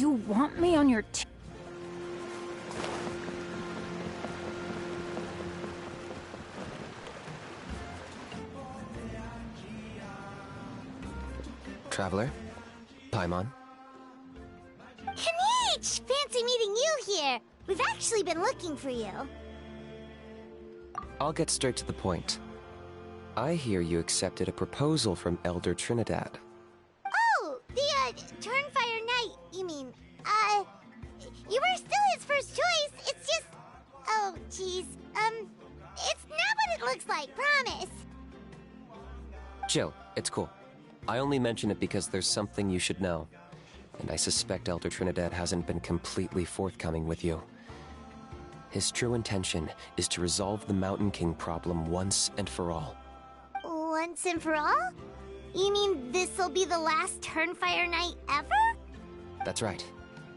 You want me on your team? Traveler? Paimon? Kanichi! Fancy meeting you here! We've actually been looking for you. I'll get straight to the point. I hear you accepted a proposal from Elder Trinidad. Oh, the, Turnfire Knight, you mean. You were still his first choice, it's just... Oh, jeez. It's not what it looks like, promise. Chill, it's cool. I only mention it because there's something you should know. And I suspect Elder Trinidad hasn't been completely forthcoming with you. His true intention is to resolve the Mountain King problem once and for all. Once and for all? You mean this'll be the last Turnfire Knight ever? That's right.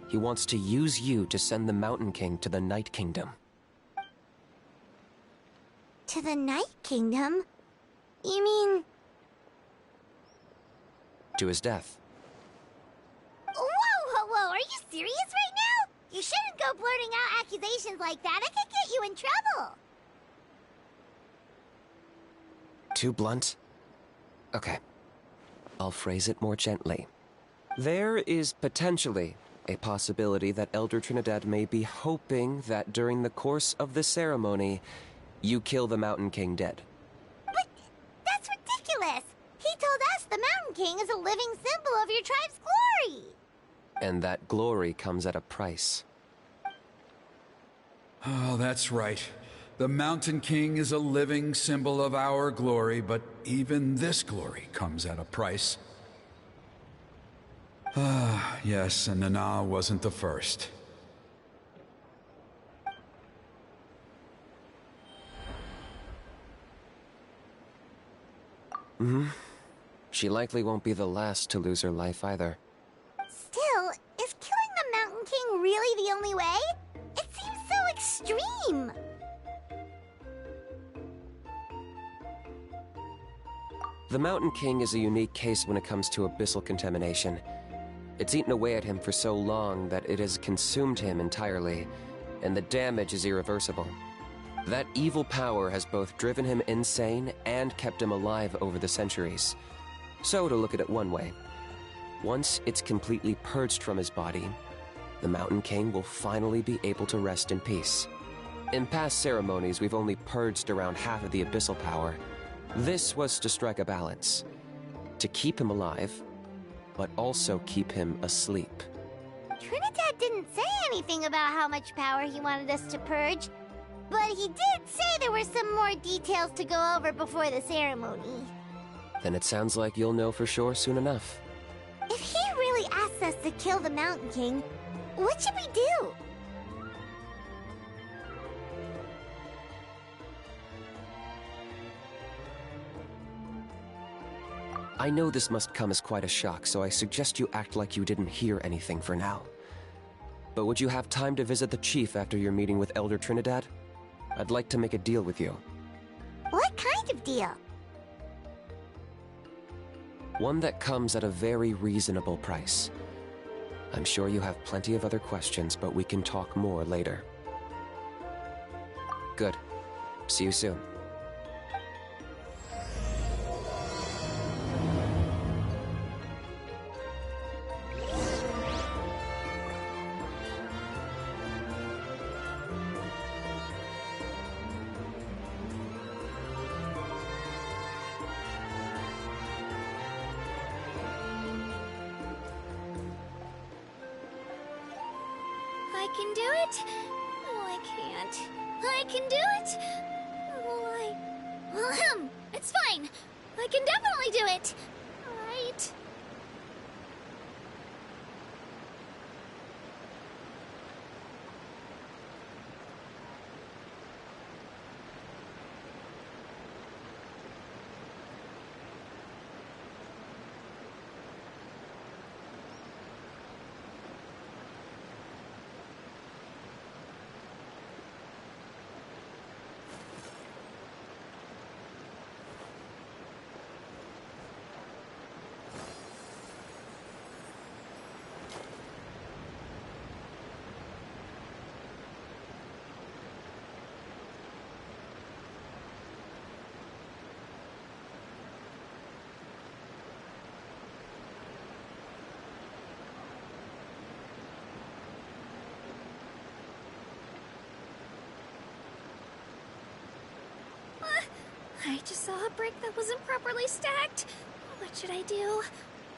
He wants to use you to send the Mountain King to the Night Kingdom. To the Night Kingdom? You mean... To his death. Whoa, are you serious right now? You shouldn't go blurting out accusations like that, it could get you in trouble. Too blunt? Okay. I'll phrase it more gently. There is potentially a possibility that Elder Trinidad may be hoping that during the course of the ceremony, you kill the Mountain King dead. But that's ridiculous! He told us the Mountain King is a living symbol of your tribe's glory! And that glory comes at a price. Oh, that's right. The Mountain King is a living symbol of our glory, but even this glory comes at a price. Ah, yes, and Nana wasn't the first. She likely won't be the last to lose her life either. Still, is killing the Mountain King really the only way? It seems so extreme! The Mountain King is a unique case when it comes to abyssal contamination. It's eaten away at him for so long that it has consumed him entirely, and the damage is irreversible. That evil power has both driven him insane and kept him alive over the centuries. So, to look at it one way, once it's completely purged from his body, the Mountain King will finally be able to rest in peace. In past ceremonies, we've only purged around half of the abyssal power. This was to strike a balance, to keep him alive, but also keep him asleep. Trinidad didn't say anything about how much power he wanted us to purge, but he did say there were some more details to go over before the ceremony. Then it sounds like you'll know for sure soon enough. If he really asks us to kill the Mountain King, what should we do? I know this must come as quite a shock, so I suggest you act like you didn't hear anything for now. But would you have time to visit the chief after your meeting with Elder Trinidad? I'd like to make a deal with you. What kind of deal? One that comes at a very reasonable price. I'm sure you have plenty of other questions, but we can talk more later. Good. See you soon. I can do it. Oh, I can't. I can do it. Oh, Well, it's fine. I can definitely do it. All right. I just saw a brick that wasn't properly stacked. What should I do?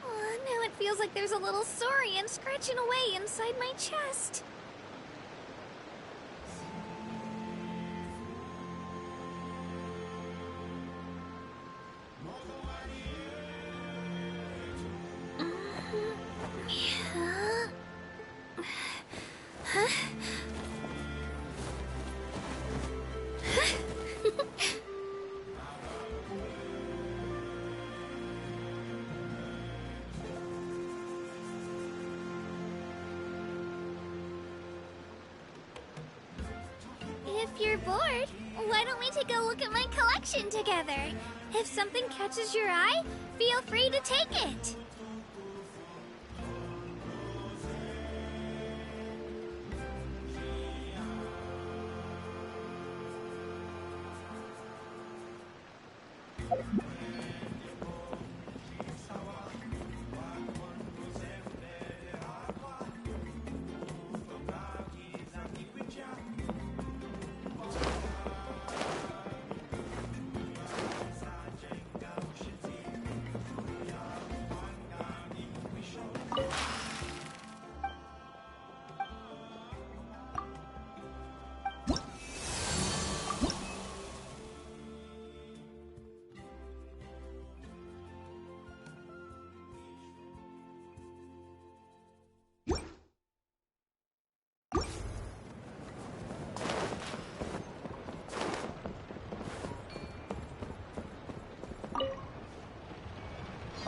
Oh, now it feels like there's a little saurian scratching away inside my chest. If you're bored, why don't we take a look at my collection together? If something catches your eye, feel free to take it.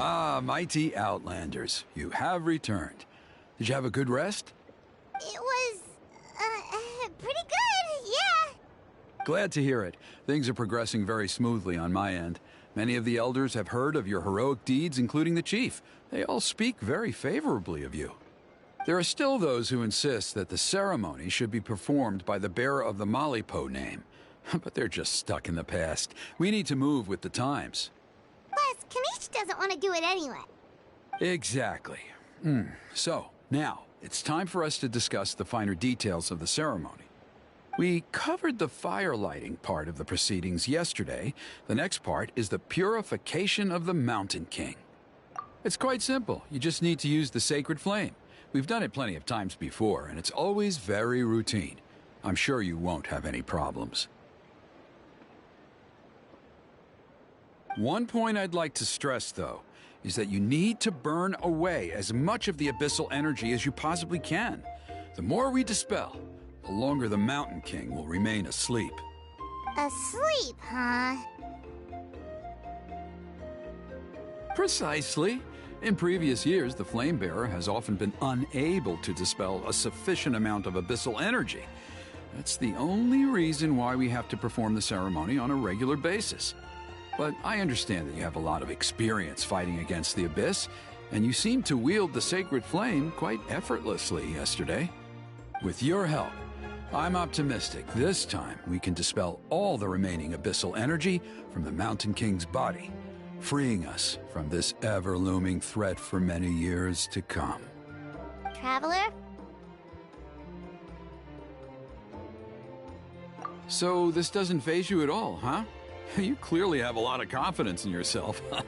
Ah, mighty Outlanders, you have returned. Did you have a good rest? It was, pretty good, yeah. Glad to hear it. Things are progressing very smoothly on my end. Many of the elders have heard of your heroic deeds, including the chief. They all speak very favorably of you. There are still those who insist that the ceremony should be performed by the bearer of the Malipo name. But they're just stuck in the past. We need to move with the times. Plus, Kanish doesn't want to do it anyway. Exactly. So, now, it's time for us to discuss the finer details of the ceremony. We covered the fire lighting part of the proceedings yesterday. The next part is the purification of the Mountain King. It's quite simple. You just need to use the sacred flame. We've done it plenty of times before, and it's always very routine. I'm sure you won't have any problems. One point I'd like to stress, though, is that you need to burn away as much of the abyssal energy as you possibly can. The more we dispel, the longer the Mountain King will remain asleep. Asleep, huh? Precisely. In previous years, the Flame Bearer has often been unable to dispel a sufficient amount of abyssal energy. That's the only reason why we have to perform the ceremony on a regular basis. But I understand that you have a lot of experience fighting against the Abyss, and you seemed to wield the sacred flame quite effortlessly yesterday. With your help, I'm optimistic this time we can dispel all the remaining abyssal energy from the Mountain King's body, freeing us from this ever-looming threat for many years to come. Traveler? So this doesn't faze you at all, huh? You clearly have a lot of confidence in yourself. If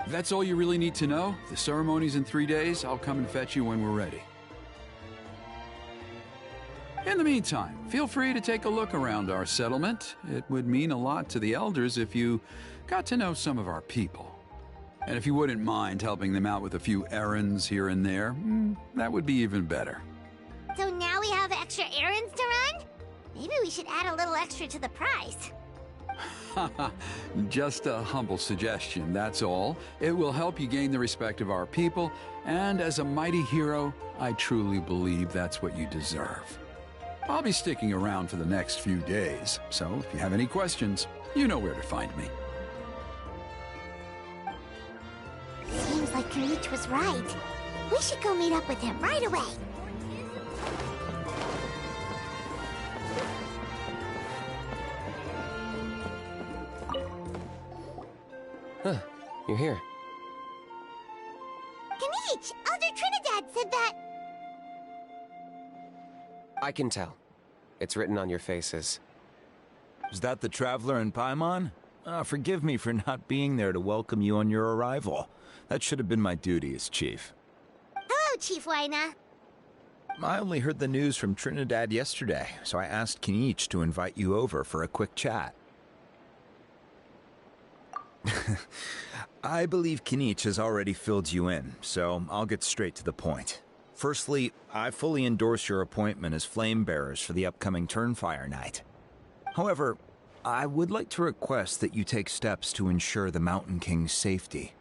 that's all you really need to know, the ceremony's in 3 days. I'll come and fetch you when we're ready. In the meantime, feel free to take a look around our settlement. It would mean a lot to the elders if you got to know some of our people. And if you wouldn't mind helping them out with a few errands here and there, that would be even better. So now we have extra errands to run? Maybe we should add a little extra to the price. Just a humble suggestion, that's all. It will help you gain the respect of our people, and as a mighty hero, I truly believe that's what you deserve. I'll be sticking around for the next few days, so if you have any questions, you know where to find me. Seems like Kanish was right. We should go meet up with him right away. Huh, you're here. Kanish! Elder Trinidad said that... I can tell. It's written on your faces. Is that the Traveler in Paimon? Forgive me for not being there to welcome you on your arrival. That should have been my duty as chief. Hello, Chief Waina. I only heard the news from Trinidad yesterday, so I asked Kinich to invite you over for a quick chat. I believe Kinich has already filled you in, so I'll get straight to the point. Firstly, I fully endorse your appointment as flame bearers for the upcoming Turnfire Night. However, I would like to request that you take steps to ensure the Mountain King's safety.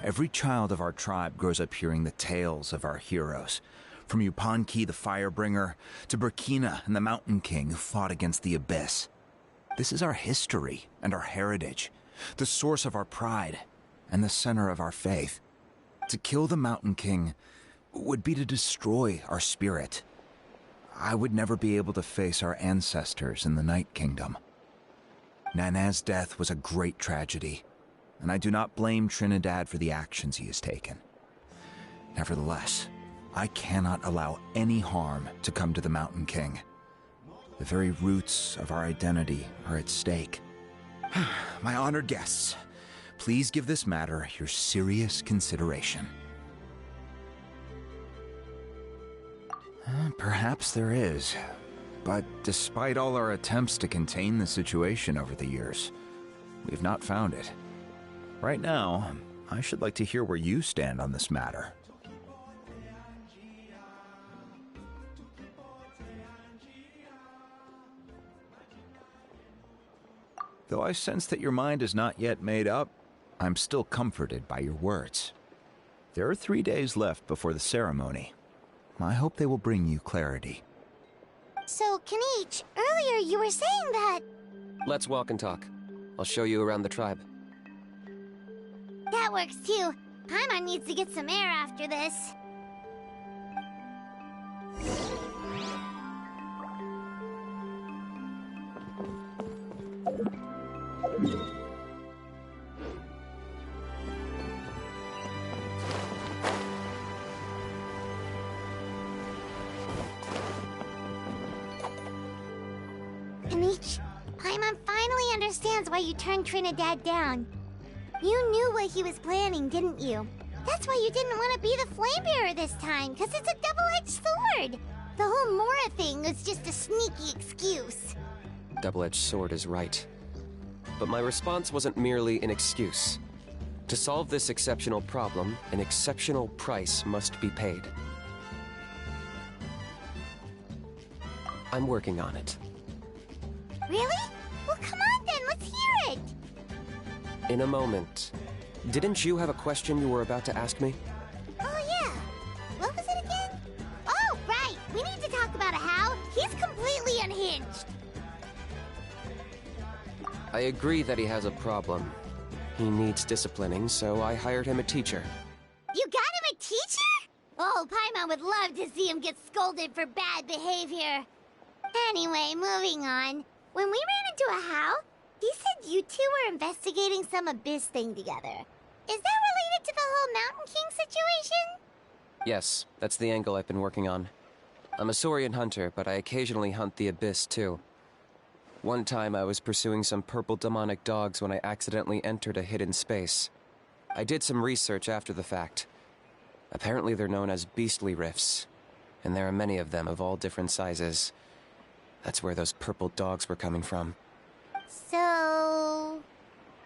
Every child of our tribe grows up hearing the tales of our heroes, from Yupanqui the Firebringer to Burkina and the Mountain King who fought against the Abyss. This is our history and our heritage, the source of our pride and the center of our faith. To kill the Mountain King would be to destroy our spirit. I would never be able to face our ancestors in the Night Kingdom. Nana's death was a great tragedy, and I do not blame Trinidad for the actions he has taken. Nevertheless, I cannot allow any harm to come to the Mountain King. The very roots of our identity are at stake. My honored guests, please give this matter your serious consideration. Perhaps there is, but despite all our attempts to contain the situation over the years, we've not found it. Right now, I should like to hear where you stand on this matter. Though I sense that your mind is not yet made up, I'm still comforted by your words. There are 3 days left before the ceremony. I hope they will bring you clarity. So, Kinich, earlier you were saying that... Let's walk and talk. I'll show you around the tribe. That works too. Paimon needs to get some air after this. Kinich, Paimon finally understands why you turned Trinidad down. You knew what he was planning, didn't you? That's why you didn't want to be the flame bearer this time, because it's a double-edged sword. The whole Mora thing was just a sneaky excuse. Double-edged sword is right. But my response wasn't merely an excuse. To solve this exceptional problem, an exceptional price must be paid. I'm working on it. Really? Well, come on then, let's hear it! In a moment. Didn't you have a question you were about to ask me? Oh, yeah. What was it again? Oh, right! We need to talk about How. He's completely unhinged. I agree that he has a problem. He needs disciplining, so I hired him a teacher. You got him a teacher? Oh, Paimon would love to see him get scolded for bad behavior. Anyway, moving on. When we ran into a How, he said you two were investigating some Abyss thing together. Is that related to the whole Mountain King situation? Yes, that's the angle I've been working on. I'm a Saurian hunter, but I occasionally hunt the Abyss, too. One time I was pursuing some purple demonic dogs when I accidentally entered a hidden space. I did some research after the fact. Apparently they're known as beastly rifts, and there are many of them of all different sizes. That's where those purple dogs were coming from.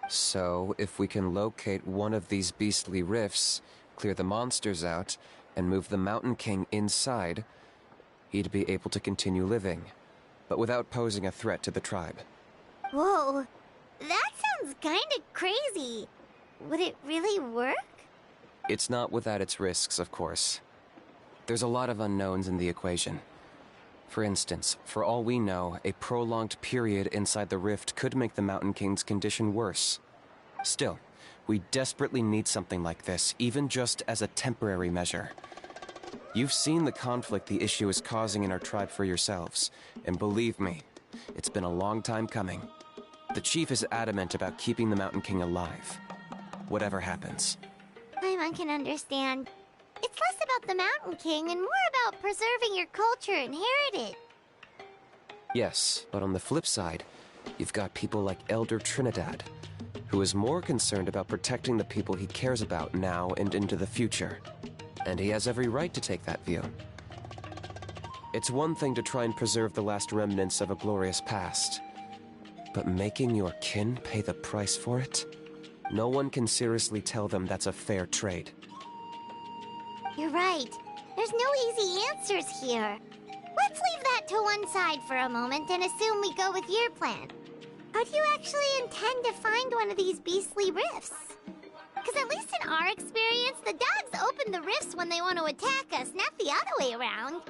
So, if we can locate one of these beastly rifts, clear the monsters out, and move the Mountain King inside, he'd be able to continue living, but without posing a threat to the tribe. Whoa, that sounds kinda crazy. Would it really work? It's not without its risks, of course. There's a lot of unknowns in the equation. For instance, for all we know, a prolonged period inside the rift could make the Mountain King's condition worse. Still, we desperately need something like this, even just as a temporary measure. You've seen the conflict the issue is causing in our tribe for yourselves, and believe me, it's been a long time coming. The chief is adamant about keeping the Mountain King alive, whatever happens. Paimon can understand. It's less about the Mountain King and more about preserving your culture and heritage. Yes, but on the flip side, You've got people like Elder Trinidad, who is more concerned about protecting the people he cares about now and into the future. And he has every right to take that view. It's one thing to try and preserve the last remnants of a glorious past, but making your kin pay the price for it? No one can seriously tell them that's a fair trade. You're right. There's no easy answers here. Let's leave that to one side for a moment and assume we go with your plan. How do you actually intend to find one of these beastly rifts? Because at least in our experience, the dogs open the rifts when they want to attack us, not the other way around.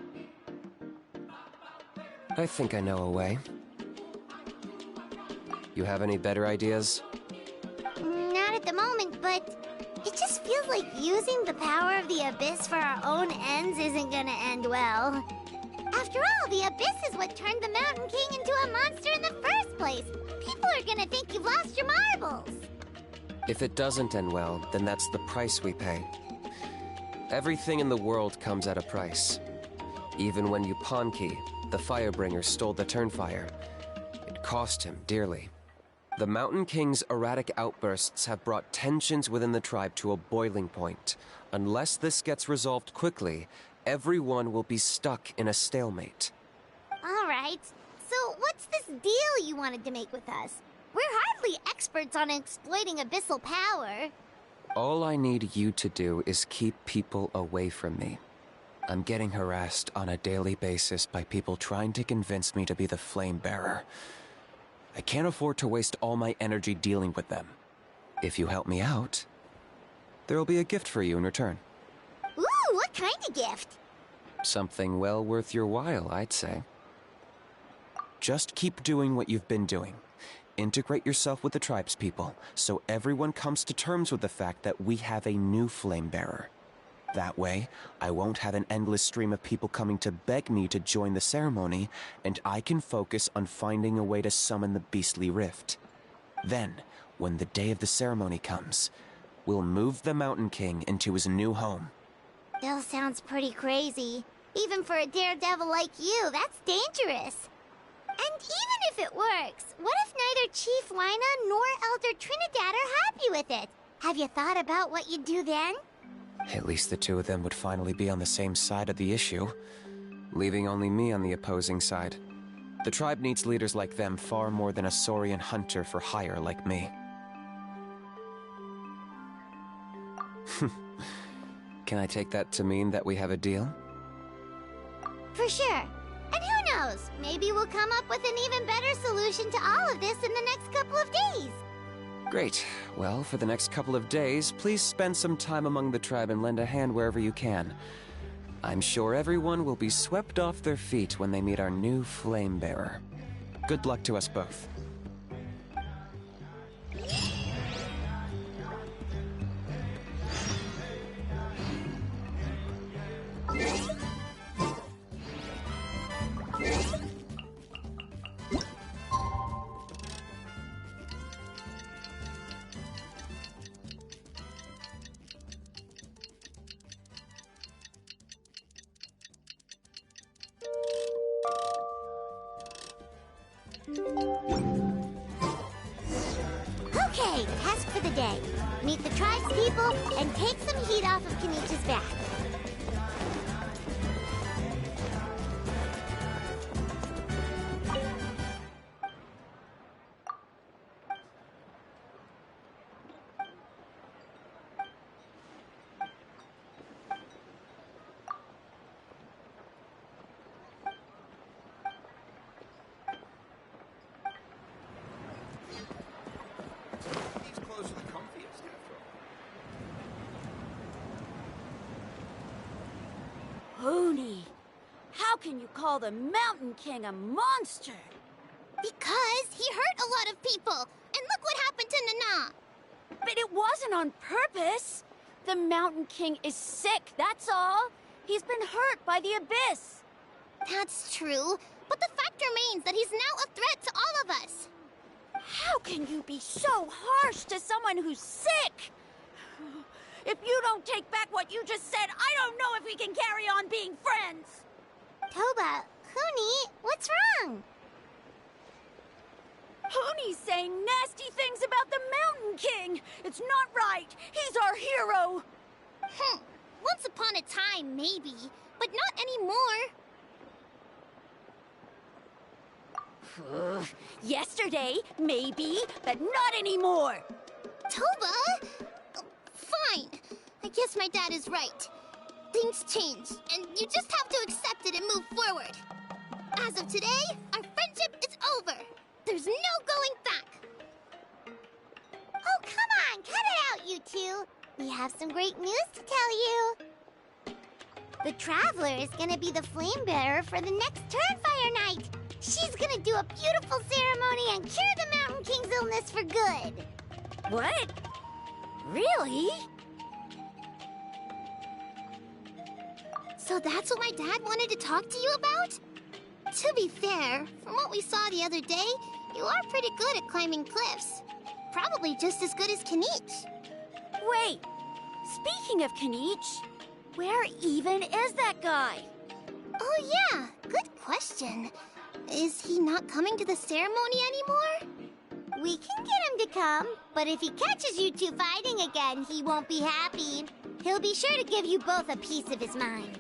I think I know a way. You have any better ideas? Not at the moment, but it just feels like using the power of the Abyss for our own ends isn't gonna end well. After all, the Abyss is what turned the Mountain King into a monster in the first place. People are gonna think you've lost your marbles. If it doesn't end well, then that's the price we pay. Everything in the world comes at a price. Even when Yupanqui, the Firebringer, stole the Turnfire, it cost him dearly. The Mountain King's erratic outbursts have brought tensions within the tribe to a boiling point. Unless this gets resolved quickly, everyone will be stuck in a stalemate. All right. So what's this deal you wanted to make with us? We're hardly experts on exploiting abyssal power. All I need you to do is keep people away from me. I'm getting harassed on a daily basis by people trying to convince me to be the flame bearer. I can't afford to waste all my energy dealing with them. If you help me out, there'll be a gift for you in return. Ooh, what kind of gift? Something well worth your while, I'd say. Just keep doing what you've been doing. Integrate yourself with the tribespeople, so everyone comes to terms with the fact that we have a new flame bearer. That way, I won't have an endless stream of people coming to beg me to join the ceremony, and I can focus on finding a way to summon the beastly rift. Then, when the day of the ceremony comes, we'll move the Mountain King into his new home. Still sounds pretty crazy. Even for a daredevil like you, that's dangerous. And even if it works, what if neither Chief Lina nor Elder Trinidad are happy with it? Have you thought about what you'd do then? At least the two of them would finally be on the same side of the issue, leaving only me on the opposing side. The tribe needs leaders like them far more than a Saurian hunter for hire like me. Can I take that to mean that we have a deal? For sure. And who knows, maybe we'll come up with an even better solution to all of this in the next couple of days. Great. Well, for the next couple of days, please spend some time among the tribe and lend a hand wherever you can. I'm sure everyone will be swept off their feet when they meet our new flame bearer. Good luck to us both. Okay, task for the day. Meet the tribespeople and take some heat off of Kenichi's back. These clothes are the comfiest, after all. Hoonie, how can you call the Mountain King a monster? Because he hurt a lot of people. And look what happened to Nana. But it wasn't on purpose. The Mountain King is sick, that's all. He's been hurt by the Abyss. That's true, but the fact remains that he's now a threat to all of us. How can you be so harsh to someone who's sick? If you don't take back what you just said, I don't know if we can carry on being friends. Toba, Huni, what's wrong? Hooney's saying nasty things about the Mountain King. It's not right. He's our hero. Once upon a time, maybe, but not anymore. Yesterday, maybe, but not anymore. Toba? Fine. I guess my dad is right. Things change, and you just have to accept it and move forward. As of today, our friendship is over. There's no going back. Oh, come on, cut it out, you two. We have some great news to tell you. The Traveler is gonna be the flame bearer for the next Turnfire night. She's gonna do a beautiful ceremony and cure the Mountain King's illness for good. What? Really? So that's what my dad wanted to talk to you about? To be fair, from what we saw the other day, you are pretty good at climbing cliffs. Probably just as good as Kanich. Wait, speaking of Kanich, where even is that guy? Oh yeah, good question. Is he not coming to the ceremony anymore? We can get him to come, but if he catches you two fighting again, he won't be happy. He'll be sure to give you both a piece of his mind.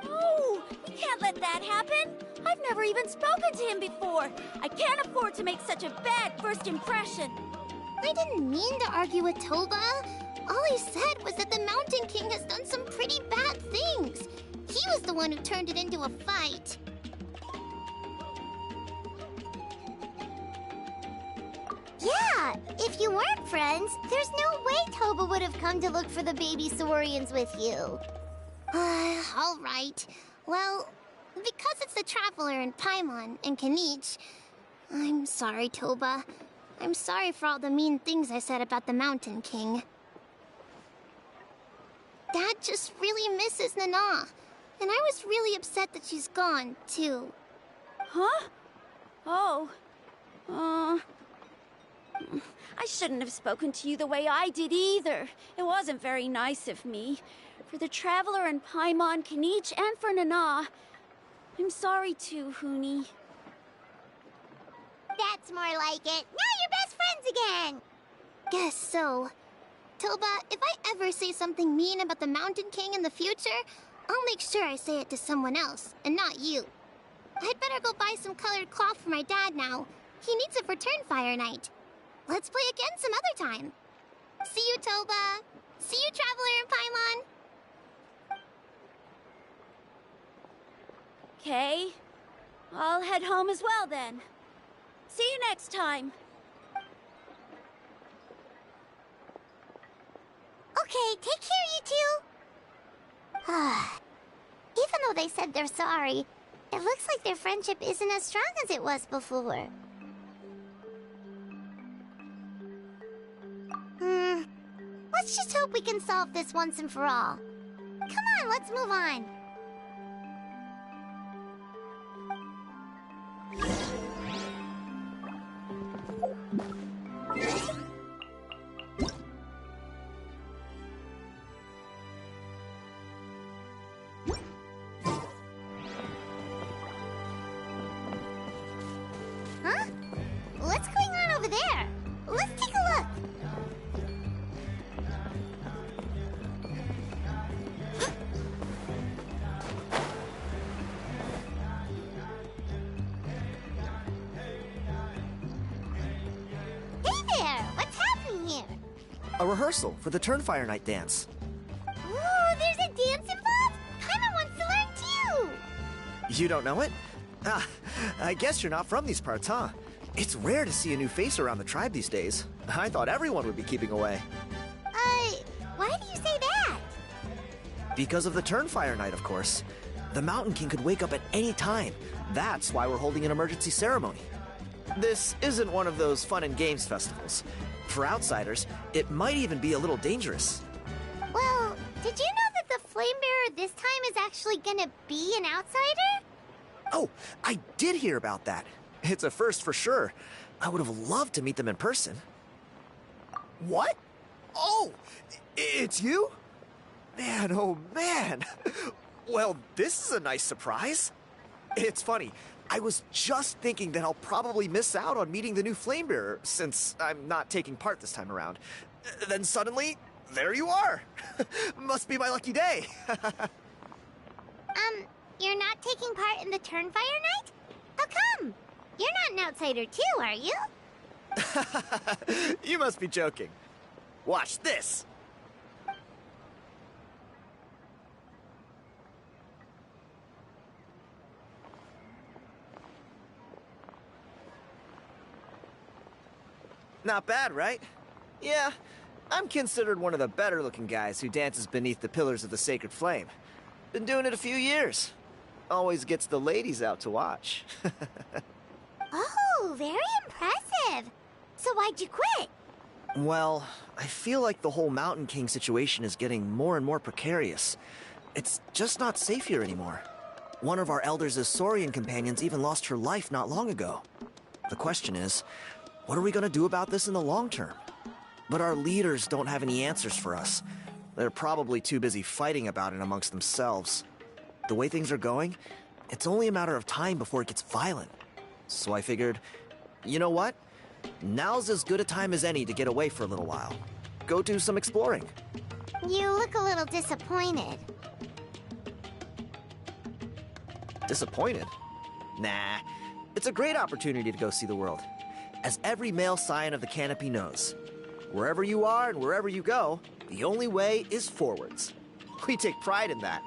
Oh, we can't let that happen. I've never even spoken to him before. I can't afford to make such a bad first impression. I didn't mean to argue with Toba. All he said was that the Mountain King has done some pretty bad things. He was the one who turned it into a fight. Yeah, if you weren't friends, there's no way Toba would have come to look for the baby Saurians with you. All right. Well, because it's the Traveler and Paimon and Kanich, I'm sorry, Toba. I'm sorry for all the mean things I said about the Mountain King. Dad just really misses Nana, and I was really upset that she's gone, too. Huh? Oh. I shouldn't have spoken to you the way I did either. It wasn't very nice of me. For the Traveler and Paimon, Kanich, and for Nana. I'm sorry too, Hooney. That's more like it. Now you're best friends again! Guess so. Toba, if I ever say something mean about the Mountain King in the future, I'll make sure I say it to someone else, and not you. I'd better go buy some colored cloth for my dad now. He needs it for Turnfire night. Let's play again some other time. See you, Toba. See you, Traveler and Paimon. Okay. I'll head home as well then. See you next time. Okay, take care, you two. Even though they said they're sorry, it looks like their friendship isn't as strong as it was before. Let's just hope we can solve this once and for all. Come on, let's move on. Huh? What's going on over there? Let's take a look. Hey there! What's happening here? A rehearsal for the Turnfire Night dance. Ooh, there's a dance involved? Paimon wants to learn too! You don't know it? Ah, I guess you're not from these parts, huh? It's rare to see a new face around the tribe these days. I thought everyone would be keeping away. Why do you say that? Because of the Turnfire Night, of course. The Mountain King could wake up at any time. That's why we're holding an emergency ceremony. This isn't one of those fun and games festivals. For outsiders, it might even be a little dangerous. Well, did you know that the Flame Bearer this time is actually gonna be an outsider? Oh, I did hear about that. It's a first for sure. I would have loved to meet them in person. What? Oh, it's you? Man, oh man. Well, this is a nice surprise. It's funny. I was just thinking that I'll probably miss out on meeting the new Flamebearer, since I'm not taking part this time around. Then suddenly, there you are! Must be my lucky day! You're not taking part in the Turnfire Night? How come? You're not an outsider too, are you? You must be joking. Watch this! Not bad, right? Yeah, I'm considered one of the better-looking guys who dances beneath the pillars of the Sacred Flame. Been doing it a few years. Always gets the ladies out to watch. Oh, very impressive. So why'd you quit? Well, I feel like the whole Mountain King situation is getting more and more precarious. It's just not safe here anymore. One of our elders' Saurian companions even lost her life not long ago. The question is, what are we gonna do about this in the long term? But our leaders don't have any answers for us. They're probably too busy fighting about it amongst themselves. The way things are going, it's only a matter of time before it gets violent. So I figured, you know what? Now's as good a time as any to get away for a little while. Go do some exploring. You look a little disappointed. Disappointed? Nah, it's a great opportunity to go see the world. As every male scion of the Canopy knows, wherever you are and wherever you go, the only way is forwards. We take pride in that.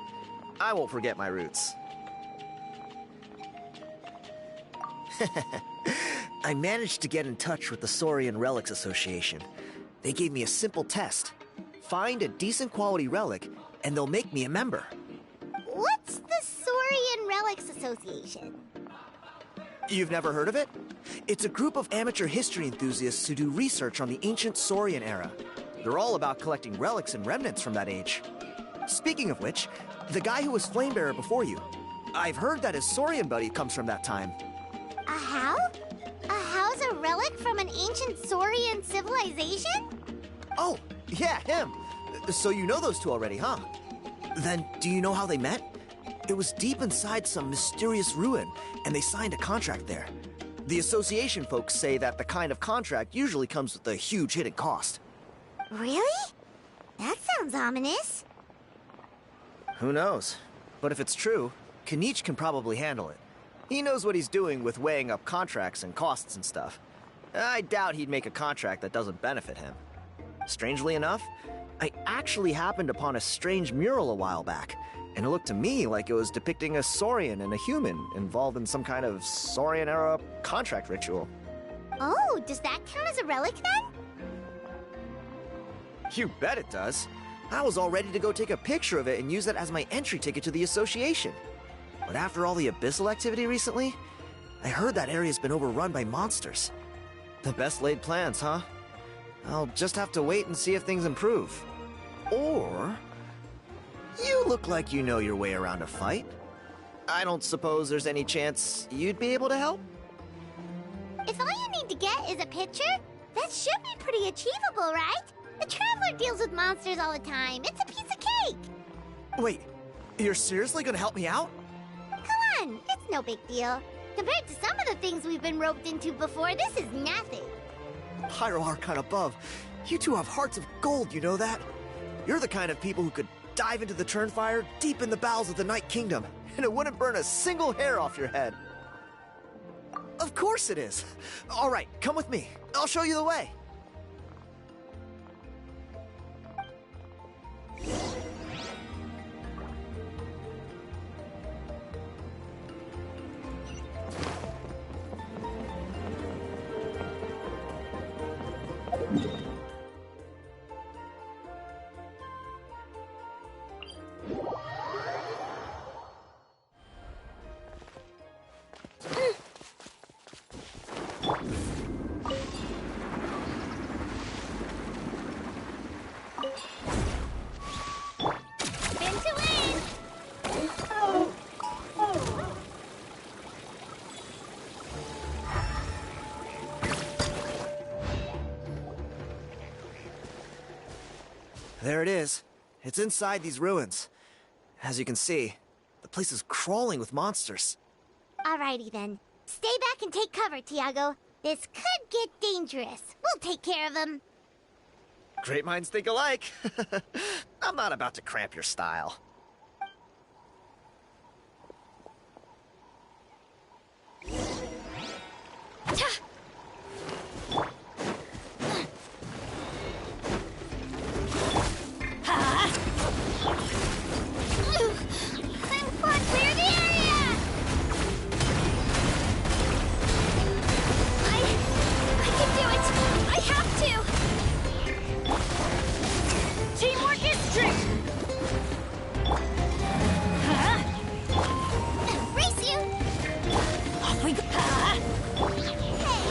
I won't forget my roots. I managed to get in touch with the Saurian Relics Association. They gave me a simple test. Find a decent quality relic, and they'll make me a member. What's the Saurian Relics Association? You've never heard of it? It's a group of amateur history enthusiasts who do research on the ancient Saurian era. They're all about collecting relics and remnants from that age. Speaking of which, the guy who was Flamebearer before you, I've heard that his Saurian buddy comes from that time. A how? A how's a relic from an ancient Saurian civilization? Oh, yeah, him. So you know those two already, huh? Then do you know how they met? It was deep inside some mysterious ruin, and they signed a contract there. The association folks say that the kind of contract usually comes with a huge hidden cost. Really? That sounds ominous. Who knows? But if it's true, Kanich can probably handle it. He knows what he's doing with weighing up contracts and costs and stuff. I doubt he'd make a contract that doesn't benefit him. Strangely enough, I actually happened upon a strange mural a while back, and it looked to me like it was depicting a Saurian and a human involved in some kind of Saurian-era contract ritual. Oh, does that count as a relic then? You bet it does. I was all ready to go take a picture of it and use that as my entry ticket to the association. But after all the Abyssal activity recently, I heard that area's been overrun by monsters. The best laid plans, huh? I'll just have to wait and see if things improve. Or... you look like you know your way around a fight. I don't suppose there's any chance you'd be able to help? If all you need to get is a picture, that should be pretty achievable, right? The Traveler deals with monsters all the time. It's a piece of cake. Wait, you're seriously gonna help me out? Come on, it's no big deal. Compared to some of the things we've been roped into before, this is nothing. Pyro Archon above, you two have hearts of gold, you know that? You're the kind of people who could dive into the Turnfire deep in the bowels of the Night Kingdom, and it wouldn't burn a single hair off your head. Of course it is. All right, come with me. I'll show you the way. There it is. It's inside these ruins. As you can see, the place is crawling with monsters. Alrighty then. Stay back and take cover, Tiago. This could get dangerous. We'll take care of him. Great minds think alike. I'm not about to cramp your style. Clear the area! I can do it! I have to! Teamwork is strength! Race you! Off we go! Hey,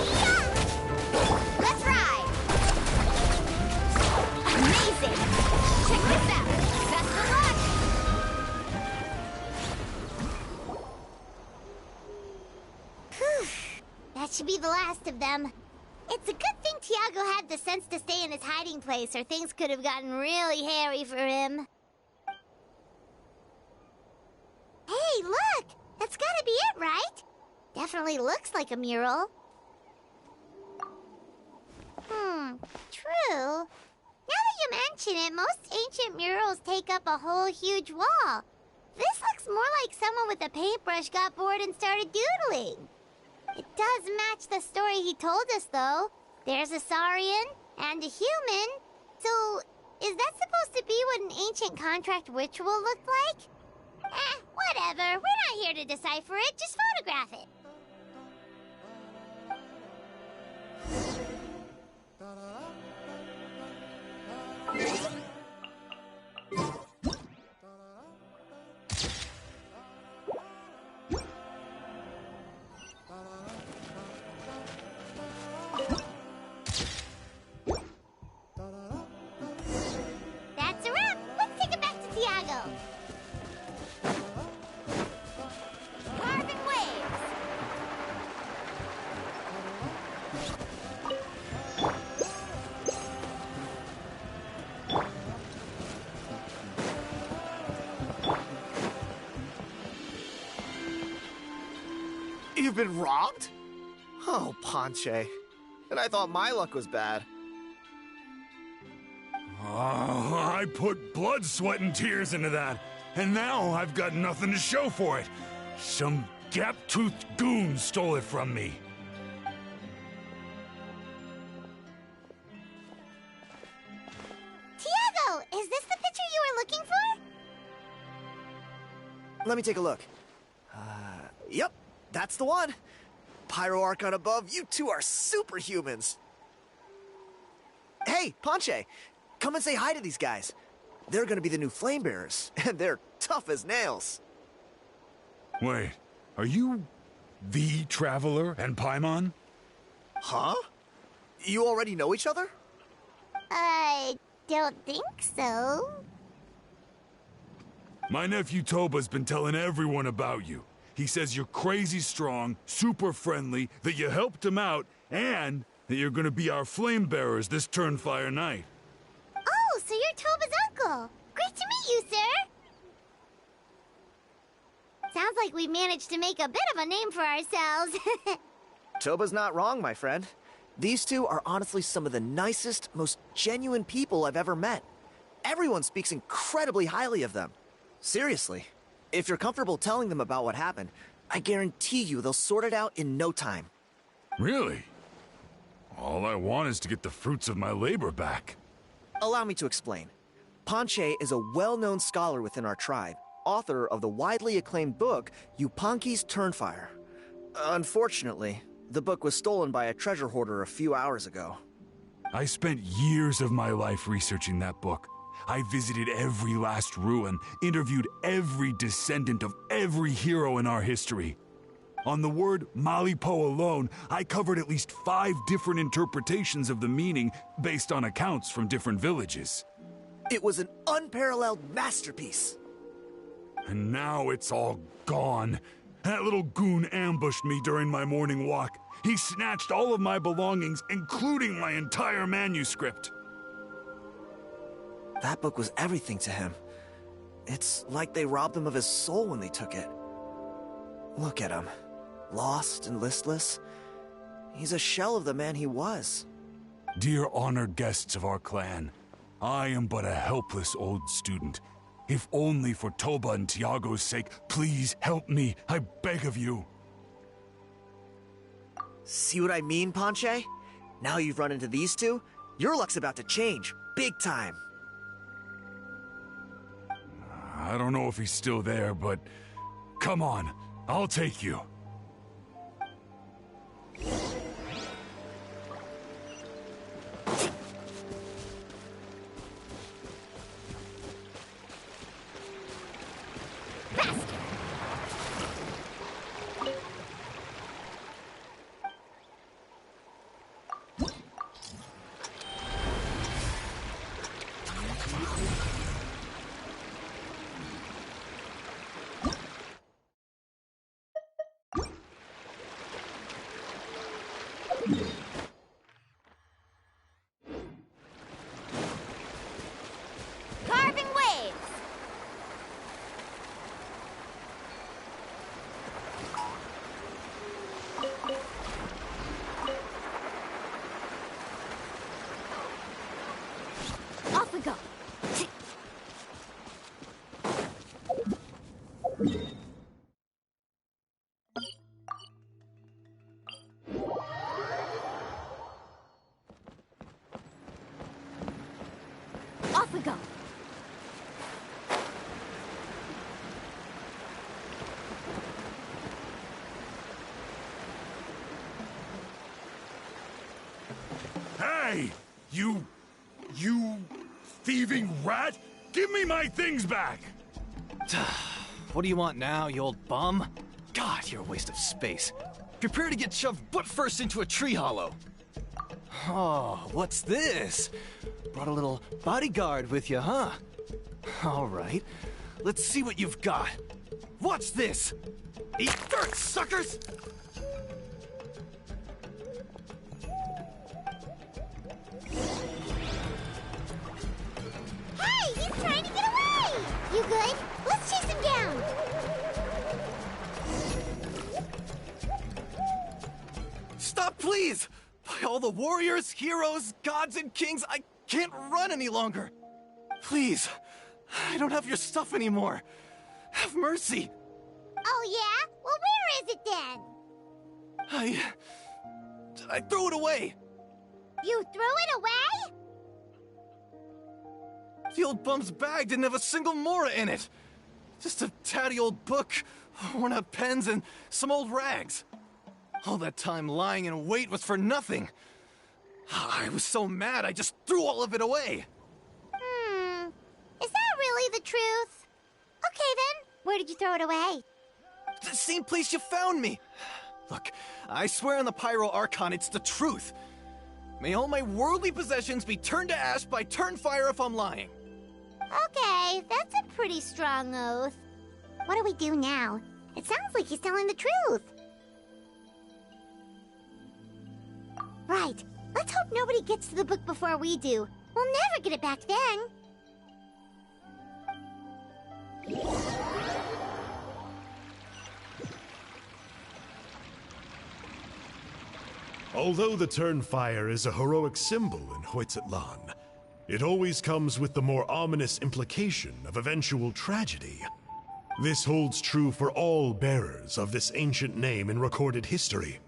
let's ride! Amazing! Check this out! Best of luck! Whew. That should be the last of them. It's a good thing Tiago had the sense to stay in his hiding place, or things could have gotten really hairy for him. Hey, look! That's gotta be it, right? Definitely looks like a mural. True. Now that you mention it, most ancient murals take up a whole huge wall. This looks more like someone with a paintbrush got bored and started doodling. It does match the story he told us, though. There's a Saurian and a human. So, is that supposed to be what an ancient contract ritual looked like? Whatever. We're not here to decipher it. Just photograph it. That's a wrap. Let's take it back to Tiago. Carving waves. You've been robbed? Oh, Ponche. And I thought my luck was bad. Oh, I put blood, sweat, and tears into that, and now I've got nothing to show for it. Some gap-toothed goon stole it from me. Tiago, is this the picture you were looking for? Let me take a look. Yep, that's the one. Pyro Archon above, you two are superhumans. Hey, Ponche, come and say hi to these guys. They're gonna be the new flame bearers, and they're tough as nails. Wait, are you the Traveler and Paimon? Huh? You already know each other? I don't think so. My nephew Toba's been telling everyone about you. He says you're crazy strong, super friendly, that you helped him out, and that you're gonna be our flame bearers this Turnfire night. Oh, so you're Toba's uncle. Great to meet you, sir. Sounds like we've managed to make a bit of a name for ourselves. Toba's not wrong, my friend. These two are honestly some of the nicest, most genuine people I've ever met. Everyone speaks incredibly highly of them. Seriously. If you're comfortable telling them about what happened, I guarantee you they'll sort it out in no time. Really? All I want is to get the fruits of my labor back. Allow me to explain. Ponche is a well-known scholar within our tribe, author of the widely acclaimed book, Yupanqui's Turnfire. Unfortunately, the book was stolen by a treasure hoarder a few hours ago. I spent years of my life researching that book. I visited every last ruin, interviewed every descendant of every hero in our history. On the word Malipo alone, I covered at least 5 different interpretations of the meaning based on accounts from different villages. It was an unparalleled masterpiece. And now it's all gone. That little goon ambushed me during my morning walk. He snatched all of my belongings, including my entire manuscript. That book was everything to him. It's like they robbed him of his soul when they took it. Look at him. lost and listless. He's a shell of the man he was. Dear honored guests of our clan, I am but a helpless old student. If only for Toba and Tiago's sake, please help me, I beg of you. See what I mean, Ponche? Now you've run into these two, your luck's about to change, big time. I don't know if he's still there, but come on, I'll take you. Carving waves! Off we go. Off we go. Hey! You thieving rat! Give me my things back! What do you want now, you old bum? God, you're a waste of space. Prepare to get shoved butt first into a tree hollow. Oh, what's this? Brought a little bodyguard with you, huh? All right, let's see what you've got. Watch this! Eat dirt, suckers! Hey, he's trying to get away! You good? Let's chase him down! Stop, please! By all the warriors, heroes, gods, and kings, I can't run any longer. Please, I don't have your stuff anymore. Have mercy. Oh, yeah? Well, where is it then? I threw it away. You threw it away? The old bum's bag didn't have a single mora in it. Just a tatty old book, worn out pens, and some old rags. All that time lying in wait was for nothing. I was so mad, I just threw all of it away. Is that really the truth? Okay, then. Where did you throw it away? The same place you found me. Look, I swear on the Pyro Archon, it's the truth. May all my worldly possessions be turned to ash by Turnfire if I'm lying. Okay, that's a pretty strong oath. What do we do now? It sounds like he's telling the truth. Right. Let's hope nobody gets to the book before we do. We'll never get it back then. Although the Turnfire is a heroic symbol in Hoytzatlan, it always comes with the more ominous implication of eventual tragedy. This holds true for all bearers of this ancient name in recorded history.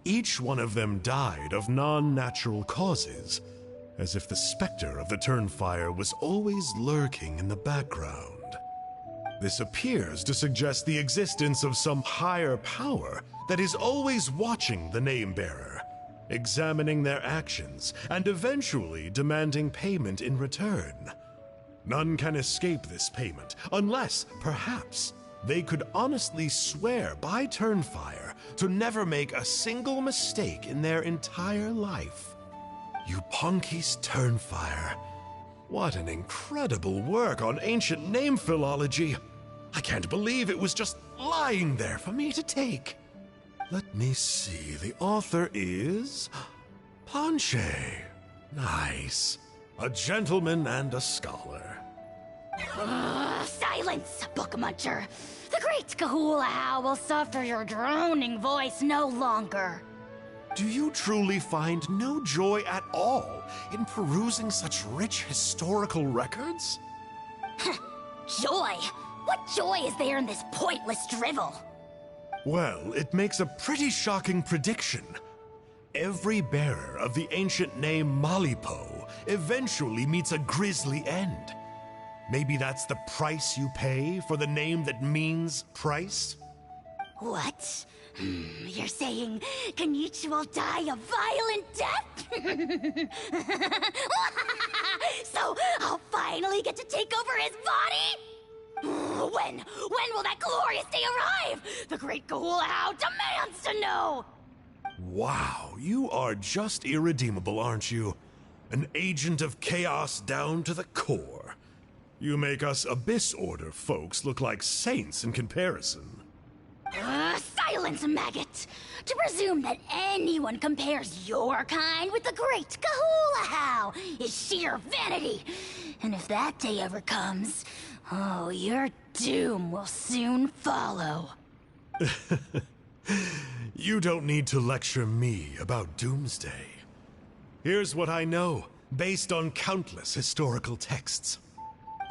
Each one of them died of non-natural causes, as if the specter of the Turnfire was always lurking in the background. This appears to suggest the existence of some higher power that is always watching the name-bearer, examining their actions, and eventually demanding payment in return. None can escape this payment, unless, perhaps, they could honestly swear by Turnfire to never make a single mistake in their entire life. Yuponki's Turnfire. What an incredible work on ancient name philology. I can't believe it was just lying there for me to take. Let me see, the author is... Ponche. Nice. A gentleman and a scholar. Silence, book muncher. The great Kahula will suffer your droning voice no longer. Do you truly find no joy at all in perusing such rich historical records? Joy? What joy is there in this pointless drivel? Well, it makes a pretty shocking prediction. Every bearer of the ancient name Malipo eventually meets a grisly end. Maybe that's the price you pay for the name that means price? What? You're saying Kenichi will die a violent death? So I'll finally get to take over his body? When will that glorious day arrive? The great Kahula demands to know! Wow, you are just irredeemable, aren't you? An agent of chaos down to the core. You make us Abyss Order folks look like saints in comparison. Silence, maggot! To presume that anyone compares your kind with the great Kahula is sheer vanity. And if that day ever comes, oh, your doom will soon follow. You don't need to lecture me about Doomsday. Here's what I know, based on countless historical texts.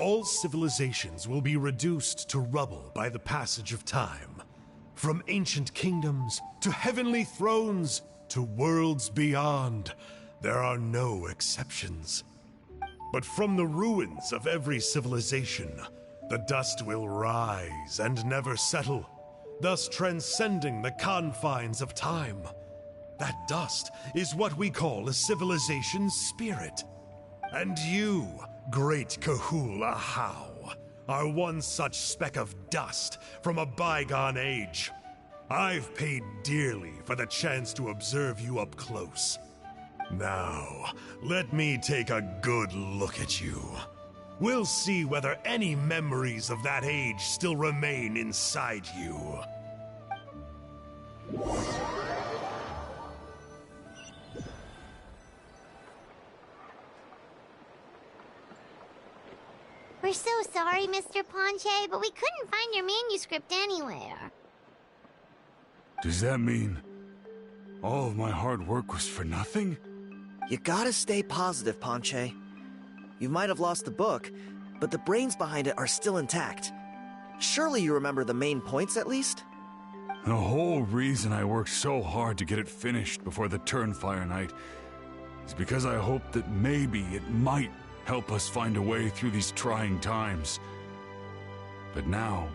All civilizations will be reduced to rubble by the passage of time. From ancient kingdoms to heavenly thrones to worlds beyond, there are no exceptions. But from the ruins of every civilization, the dust will rise and never settle, thus transcending the confines of time. That dust is what we call a civilization's spirit. And you, great Kahula How, are one such speck of dust from a bygone age. I've paid dearly for the chance to observe you up close. Now, let me take a good look at you. We'll see whether any memories of that age still remain inside you. We're so sorry, Mr. Ponche, but we couldn't find your manuscript anywhere. Does that mean all of my hard work was for nothing? You gotta stay positive, Ponche. You might have lost the book, but the brains behind it are still intact. Surely you remember the main points at least? The whole reason I worked so hard to get it finished before the Turnfire Night is because I hoped that maybe it might help us find a way through these trying times. But now...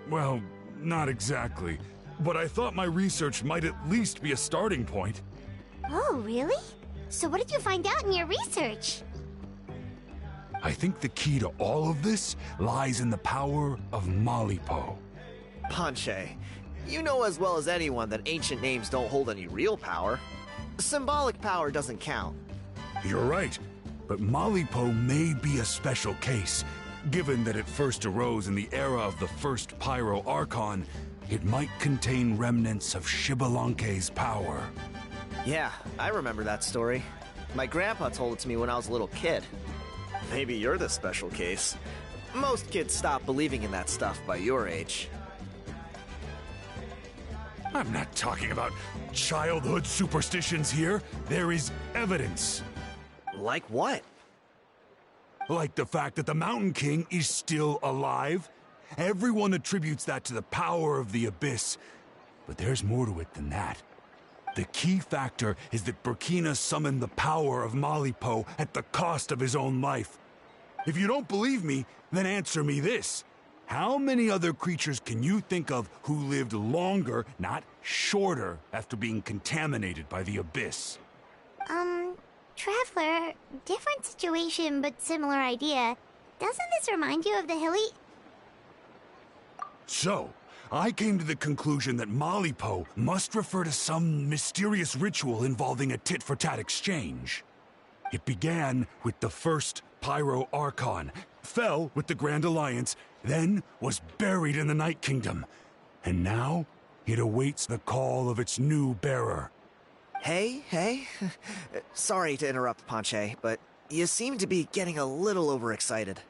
well, not exactly. But I thought my research might at least be a starting point. Oh, really? So what did you find out in your research? I think the key to all of this lies in the power of Malipo. Ponche, you know as well as anyone that ancient names don't hold any real power. Symbolic power doesn't count. You're right, but Malipo may be a special case. Given that it first arose in the era of the first Pyro Archon, it might contain remnants of Shibalanke's power. Yeah, I remember that story. My grandpa told it to me when I was a little kid. Maybe you're the special case. Most kids stop believing in that stuff by your age. I'm not talking about childhood superstitions here. There is evidence. Like what? Like the fact that the Mountain King is still alive. Everyone attributes that to the power of the Abyss. But there's more to it than that. The key factor is that Burkina summoned the power of Malipo at the cost of his own life. If you don't believe me, then answer me this. How many other creatures can you think of who lived longer, not shorter, after being contaminated by the Abyss? Traveler, different situation but similar idea. Doesn't this remind you of the hilly... So, I came to the conclusion that Malipo must refer to some mysterious ritual involving a tit-for-tat exchange. It began with the first Pyro Archon, fell with the Grand Alliance, then was buried in the Night Kingdom. And now, it awaits the call of its new bearer. Hey. Sorry to interrupt, Ponche, but you seem to be getting a little overexcited.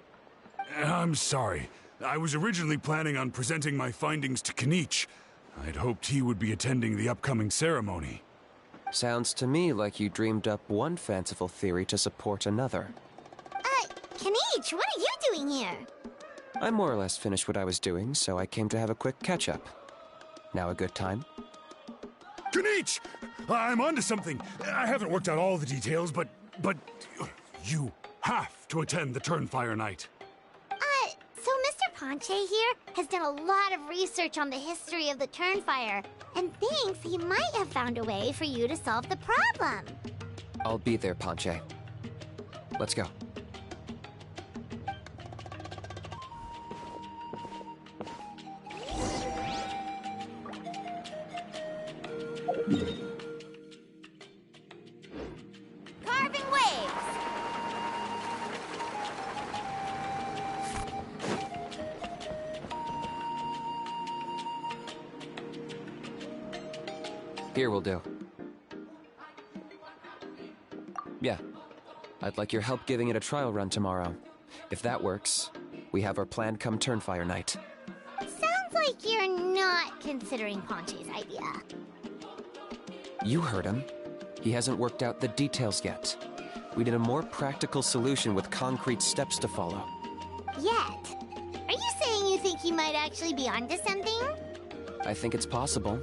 I'm sorry. I was originally planning on presenting my findings to Kinich. I'd hoped he would be attending the upcoming ceremony. Sounds to me like you dreamed up one fanciful theory to support another. Kinich, what are you doing here? I more or less finished what I was doing, so I came to have a quick catch-up. Now a good time? Kinich! I'm onto something. I haven't worked out all the details, but you have to attend the Turnfire Night. So Mr. Ponche here has done a lot of research on the history of the Turnfire, and thinks he might have found a way for you to solve the problem. I'll be there, Ponche. Let's go. Carving waves! Here will do. Yeah. I'd like your help giving it a trial run tomorrow. If that works, we have our plan come Turnfire Night. Sounds like you're not considering Ponche's idea. You heard him. He hasn't worked out the details yet. We need a more practical solution with concrete steps to follow. Yet? Are you saying you think he might actually be onto something? I think it's possible,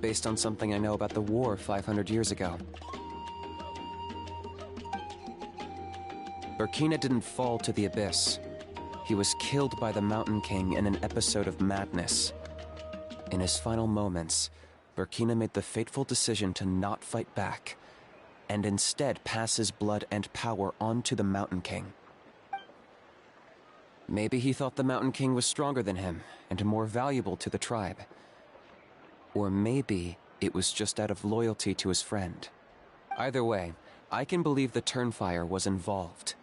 based on something I know about the war 500 years ago. Burkina didn't fall to the abyss. He was killed by the Mountain King in an episode of madness. In his final moments, Burkina made the fateful decision to not fight back, and instead pass his blood and power on to the Mountain King. Maybe he thought the Mountain King was stronger than him, and more valuable to the tribe. Or maybe it was just out of loyalty to his friend. Either way, I can believe the Turnfire was involved.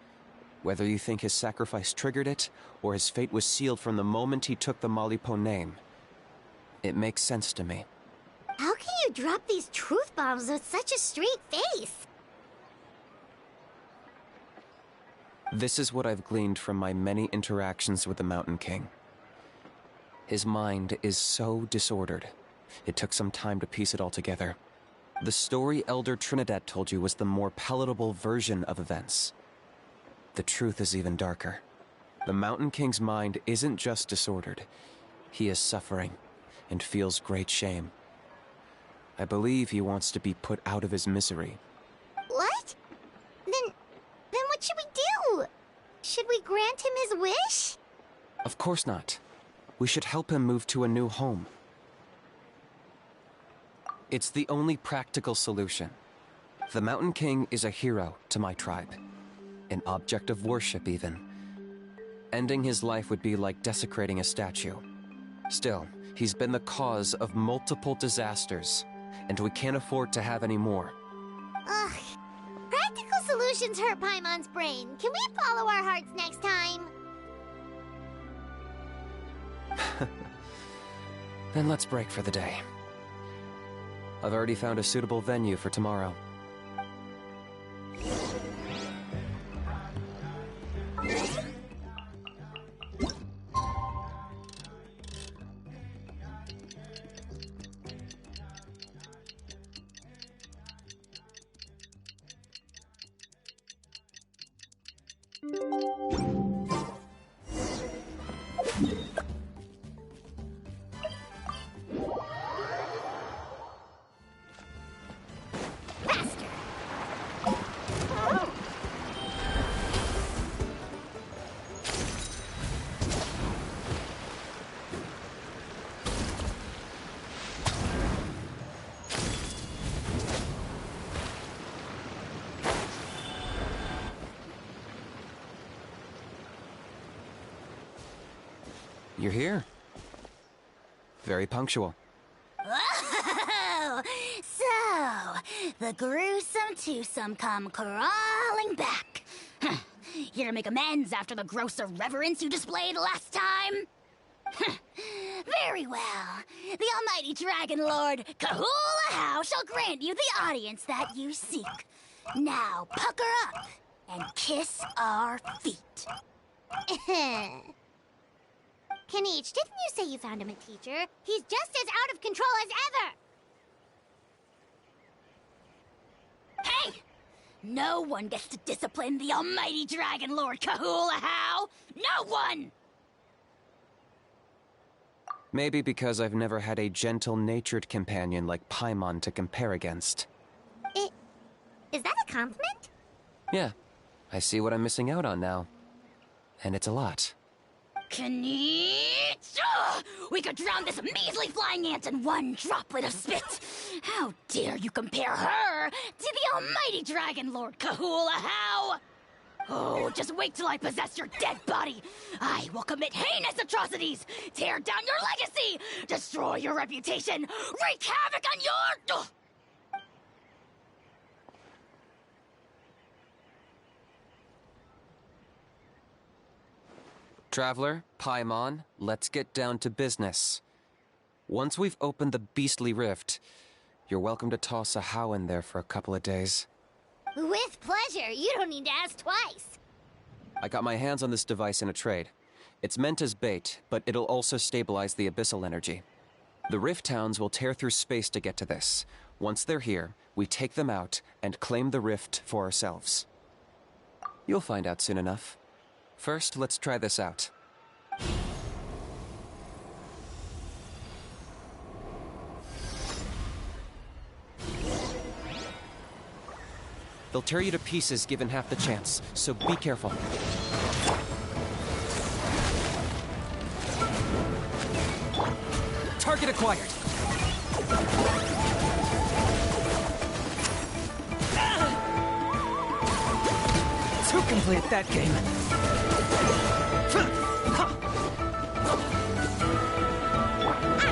Whether you think his sacrifice triggered it, or his fate was sealed from the moment he took the Malipo name, it makes sense to me. How can you drop these truth bombs with such a straight face? This is what I've gleaned from my many interactions with the Mountain King. His mind is so disordered. It took some time to piece it all together. The story Elder Trinidad told you was the more palatable version of events. The truth is even darker. The Mountain King's mind isn't just disordered. He is suffering and feels great shame. I believe he wants to be put out of his misery. What? Then what should we do? Should we grant him his wish? Of course not. We should help him move to a new home. It's the only practical solution. The Mountain King is a hero to my tribe. An object of worship, even. Ending his life would be like desecrating a statue. Still, he's been the cause of multiple disasters, and we can't afford to have any more. Ugh. Practical solutions hurt Paimon's brain. Can we follow our hearts next time? Then let's break for the day. I've already found a suitable venue for tomorrow. You're here. Very punctual. Oh, so the gruesome twosome come crawling back. Huh. Here to make amends after the gross irreverence you displayed last time? Very well. The almighty Dragon Lord Kahula shall grant you the audience that you seek. Now pucker up and kiss our feet. Kaniche, didn't you say you found him a teacher? He's just as out of control as ever! Hey! No one gets to discipline the almighty Dragon Lord Kahula-How! No one! Maybe because I've never had a gentle-natured companion like Paimon to compare against. Is that a compliment? Yeah, I see what I'm missing out on now. And it's a lot. Kaniche! Ugh! We could drown this measly flying ant in one droplet of spit! How dare you compare her to the almighty Dragon Lord Kahula-How! Oh, just wait till I possess your dead body! I will commit heinous atrocities! Tear down your legacy! Destroy your reputation! Wreak havoc on your... Ugh! Traveler, Paimon, let's get down to business. Once we've opened the beastly rift, you're welcome to toss a How in there for a couple of days. With pleasure. You don't need to ask twice. I got my hands on this device in a trade. It's meant as bait, but it'll also stabilize the abyssal energy. The rift towns will tear through space to get to this. Once they're here, we take them out and claim the rift for ourselves. You'll find out soon enough. First, let's try this out. They'll tear you to pieces given half the chance, so be careful. Target acquired! Who completed that game? I'm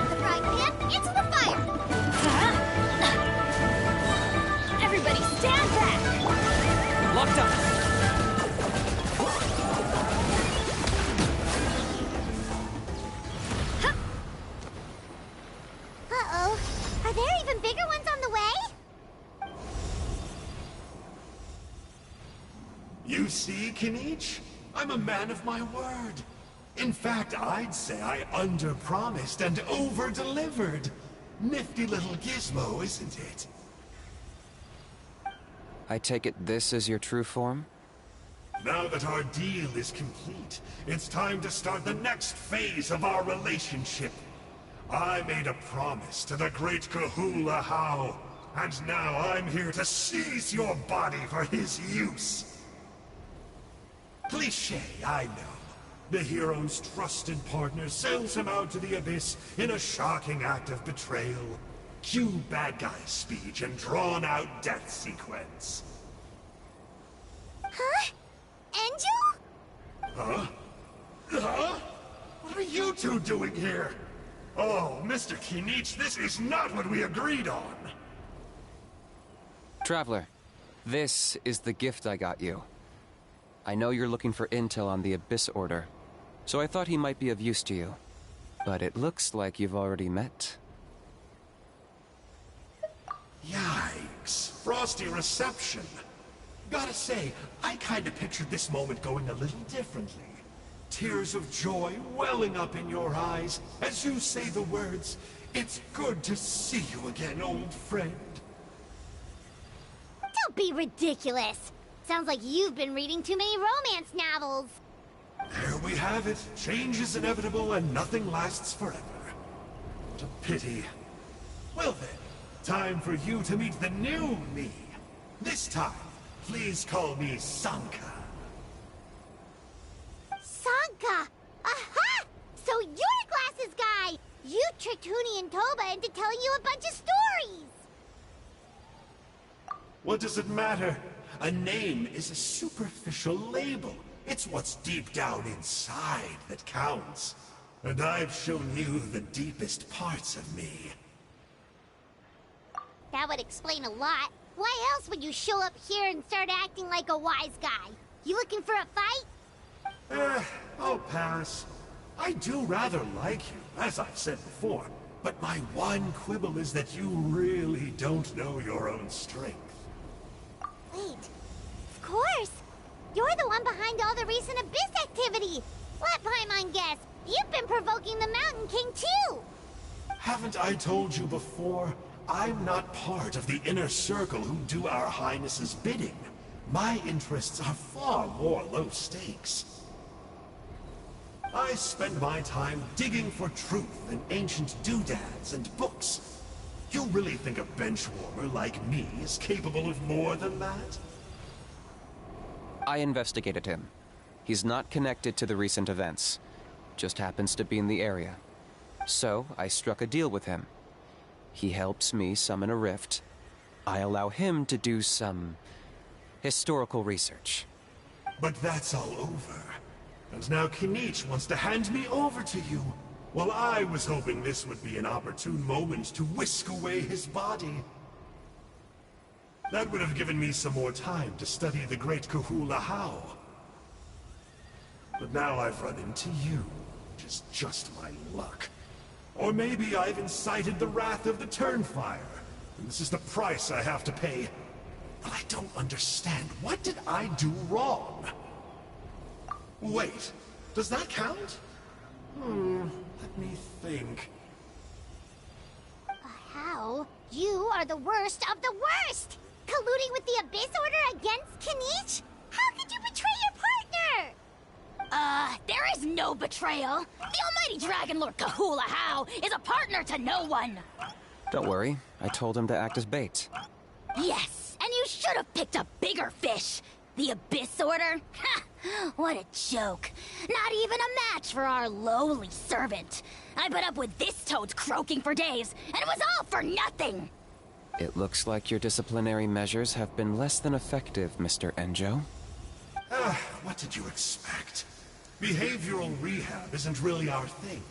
the frying pan, it's the fire! Everybody stand back! Locked up! Uh-oh. Are there even bigger ones on the way? You see, Kaniche? I'm a man of my word. In fact, I'd say I under-promised and over-delivered. Nifty little gizmo, isn't it? I take it this is your true form? Now that our deal is complete, it's time to start the next phase of our relationship. I made a promise to the great Kahula-How, and now I'm here to seize your body for his use. Cliché, I know. The hero's trusted partner sells him out to the abyss in a shocking act of betrayal. Cue bad guy speech and drawn-out death sequence. Huh? Angel? Huh? Huh? What are you two doing here? Oh, Mr. Kaniche, this is not what we agreed on. Traveler, this is the gift I got you. I know you're looking for intel on the Abyss Order, so I thought he might be of use to you. But it looks like you've already met. Yikes. Frosty reception. Gotta say, I kinda pictured this moment going a little differently. Tears of joy welling up in your eyes as you say the words, "It's good to see you again, old friend." Don't be ridiculous. Sounds like you've been reading too many romance novels. There we have it. Change is inevitable and nothing lasts forever. What a pity. Well then, time for you to meet the new me. This time, please call me Sanka. Sanka! Aha! So you're Glasses Guy! You tricked Huni and Toba into telling you a bunch of stories! What does it matter? A name is a superficial label. It's what's deep down inside that counts. And I've shown you the deepest parts of me. That would explain a lot. Why else would you show up here and start acting like a wise guy? You looking for a fight? I'll pass. I do rather like you, as I've said before. But my one quibble is that you really don't know your own strength. Wait. Of course. You're the one behind all all the recent Abyss activity. Let Paimon guess, you've been provoking the Mountain King too! Haven't I told you before? I'm not part of the inner circle who do our Highness's bidding. My interests are far more low stakes. I spend my time digging for truth in ancient doodads and books. You really think a benchwarmer like me is capable of more than that? I investigated him. He's not connected to the recent events. Just happens to be in the area. So, I struck a deal with him. He helps me summon a rift. I allow him to do some historical research. But that's all over. And now Kinich wants to hand me over to you. Well, I was hoping this would be an opportune moment to whisk away his body. That would have given me some more time to study the great Kahula How. But now I've run into you, which is just my luck. Or maybe I've incited the wrath of the Turnfire, and this is the price I have to pay. But I don't understand. What did I do wrong? Wait, does that count? Let me think. How? You are the worst of the worst! Colluding with the Abyss Order against Kinich? How could you betray your partner? There is no betrayal. The almighty Dragon Lord Kahula How is a partner to no one. Don't worry, I told him to act as bait. Yes, and you should have picked a bigger fish. The Abyss Order? Ha! What a joke. Not even a match for our lowly servant. I put up with this toad croaking for days, and it was all for nothing. It looks like your disciplinary measures have been less than effective, Mr. Enjo. What did you expect? Behavioral rehab isn't really our thing.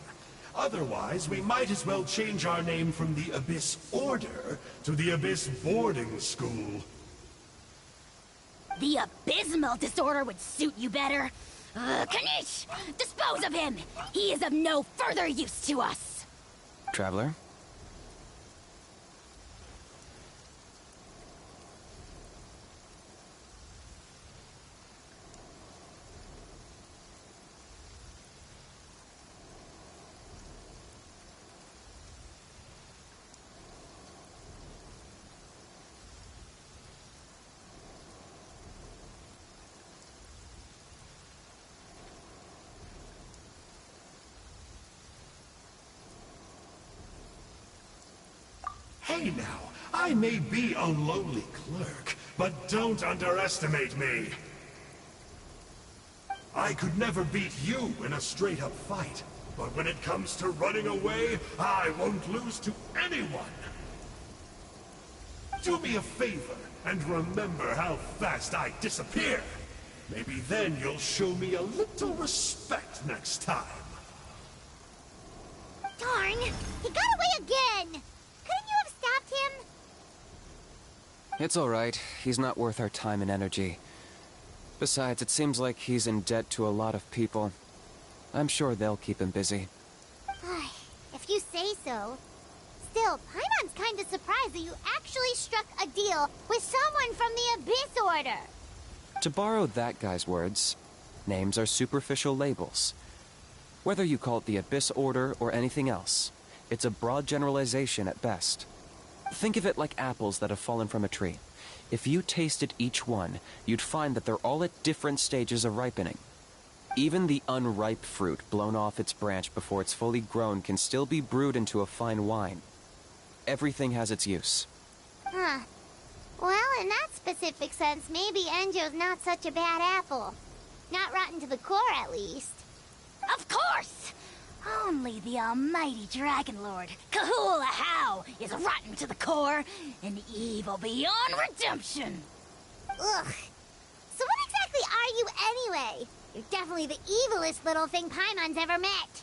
Otherwise, we might as well change our name from the Abyss Order to the Abyss Boarding School. The abysmal disorder would suit you better. Kanish! Dispose of him! He is of no further use to us! Traveler? Hey now, I may be a lowly clerk, but don't underestimate me. I could never beat you in a straight-up fight, but when it comes to running away, I won't lose to anyone. Do me a favor, and remember how fast I disappear. Maybe then you'll show me a little respect next time. Darn! He got away again! Couldn't you have stopped him? It's alright. He's not worth our time and energy. Besides, it seems like he's in debt to a lot of people. I'm sure they'll keep him busy. If you say so. Still, Paimon's kinda surprised that you actually struck a deal with someone from the Abyss Order. To borrow that guy's words, names are superficial labels. Whether you call it the Abyss Order or anything else, it's a broad generalization at best. Think of it like apples that have fallen from a tree. If you tasted each one, you'd find that they're all at different stages of ripening. Even the unripe fruit blown off its branch before it's fully grown can still be brewed into a fine wine. Everything has its use. Huh. Well, in that specific sense, maybe Enjo's not such a bad apple. Not rotten to the core, at least. Of course! Only the almighty Dragon Lord, Kahula How, is rotten to the core and evil beyond redemption. Ugh. So what exactly are you anyway? You're definitely the evilest little thing Paimon's ever met.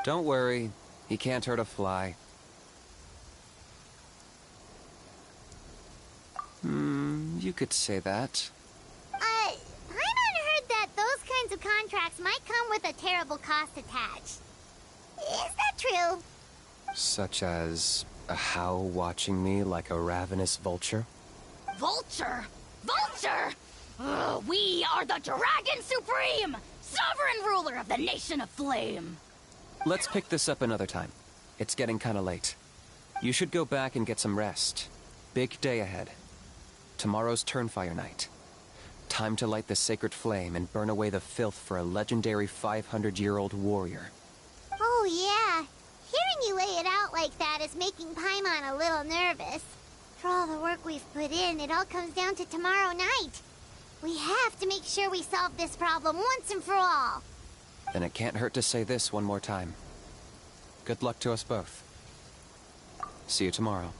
Don't worry, he can't hurt a fly. You could say that. Paimon heard that those kinds of contracts might come with a terrible cost attached. Is that true? Such as a How watching me like a ravenous vulture? Vulture? Vulture? We are the Dragon Supreme, sovereign ruler of the Nation of Flame. Let's pick this up another time. It's getting kinda late. You should go back and get some rest. Big day ahead. Tomorrow's Turnfire Night. Time to light the sacred flame and burn away the filth for a legendary 500-year-old warrior. Oh, yeah. Hearing you lay it out like that is making Paimon a little nervous. For all the work we've put in, it all comes down to tomorrow night. We have to make sure we solve this problem once and for all. Then it can't hurt to say this one more time. Good luck to us both. See you tomorrow.